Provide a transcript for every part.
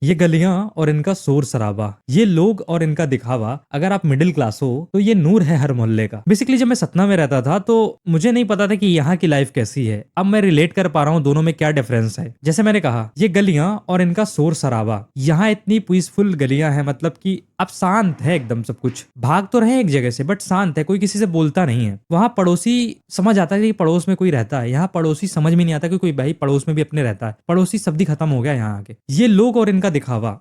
ये गलियां और इनका शोर शराबा, ये लोग और इनका दिखावा, अगर आप मिडिल क्लास हो तो ये नूर है हर मोहल्ले का। बेसिकली जब मैं सतना में रहता था तो मुझे नहीं पता था कि यहाँ की लाइफ कैसी है। अब मैं रिलेट कर पा रहा हूँ दोनों में क्या डिफरेंस है। जैसे मैंने कहा, ये गलियां और इनका शोर शराबा, यहाँ इतनी पीसफुल गलियां हैं, मतलब कि अब शांत है एकदम सब कुछ। भाग तो रहे एक जगह से बट शांत है, कोई किसी से बोलता नहीं है। वहां पड़ोसी समझ आता है कि पड़ोस में कोई रहता है, यहाँ पड़ोसी समझ में नहीं आता कि कोई भाई पड़ोस में भी अपने रहता है। पड़ोसी शब्द ही खत्म हो गया यहाँ आके। ये लोग और इनका दिखावा,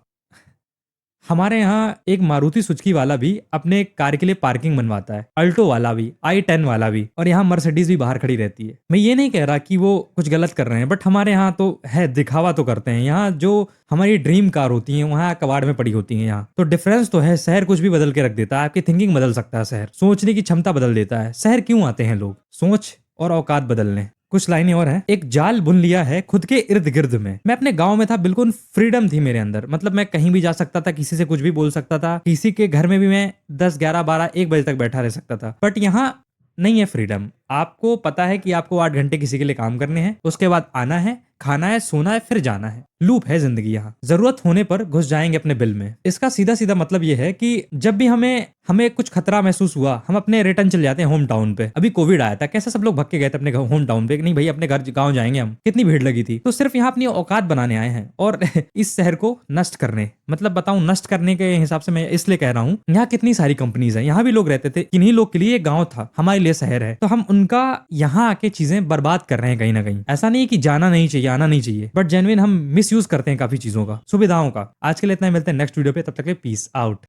हमारे यहाँ एक मारुति सुजुकी वाला भी अपने कार के लिए पार्किंग बनवाता है, अल्टो वाला भी, i10 वाला भी, और यहाँ मर्सिडीज भी बाहर खड़ी रहती है। मैं ये नहीं कह रहा कि वो कुछ गलत कर रहे हैं, बट हमारे यहाँ तो है, दिखावा तो करते हैं। यहाँ जो हमारी ड्रीम कार होती है वहाँ कबाड़ में पड़ी होती है। यहाँ तो डिफरेंस तो है। शहर कुछ भी बदल के रख देता है, आपकी थिंकिंग बदल सकता है, शहर सोचने की क्षमता बदल देता है। शहर क्यों आते हैं लोग? सोच और औकात बदलने। कुछ लाइनें और हैं। एक जाल बुन लिया है खुद के इर्द गिर्द में। मैं अपने गांव में था, बिल्कुल फ्रीडम थी मेरे अंदर, मतलब मैं कहीं भी जा सकता था, किसी से कुछ भी बोल सकता था, किसी के घर में भी मैं 10 11 12 1 बजे तक बैठा रह सकता था। बट यहाँ नहीं है फ्रीडम। आपको पता है कि आपको 8 घंटे किसी के लिए काम करने हैं, उसके बाद आना है, खाना है, सोना है, फिर जाना है। लूप है जिंदगी यहाँ। जरूरत होने पर घुस जाएंगे अपने बिल में। इसका सीधा सीधा मतलब ये है कि जब भी हमें हमें कुछ खतरा महसूस हुआ, हम अपने रिटर्न चले जाते हैं होम टाउन पे। अभी कोविड आया था, कैसे सब लोग भग के गए थे अपने होम टाउन पे, नहीं भाई अपने घर गांव जाएंगे हम। कितनी भीड़ लगी थी। तो सिर्फ यहाँ अपनी औकात बनाने आए हैं और इस शहर को नष्ट करने, मतलब बताऊं नष्ट करने के हिसाब से मैं इसलिए कह रहा हूँ, यहाँ कितनी सारी कंपनीज है, यहाँ भी लोग रहते थे, किन्हीं लोग के लिए ये गाँव था, हमारे लिए शहर है। तो हम उनका यहाँ आके चीजें बर्बाद कर रहे हैं कहीं ना कहीं। ऐसा नहीं है कि जाना नहीं चाहिए, आना नहीं चाहिए, बट जेन्युइन हम मिस यूज करते हैं काफी चीजों का, सुविधाओं का। आज के लिए इतना ही, मिलते हैं नेक्स्ट वीडियो पे, तब तक के पीस आउट।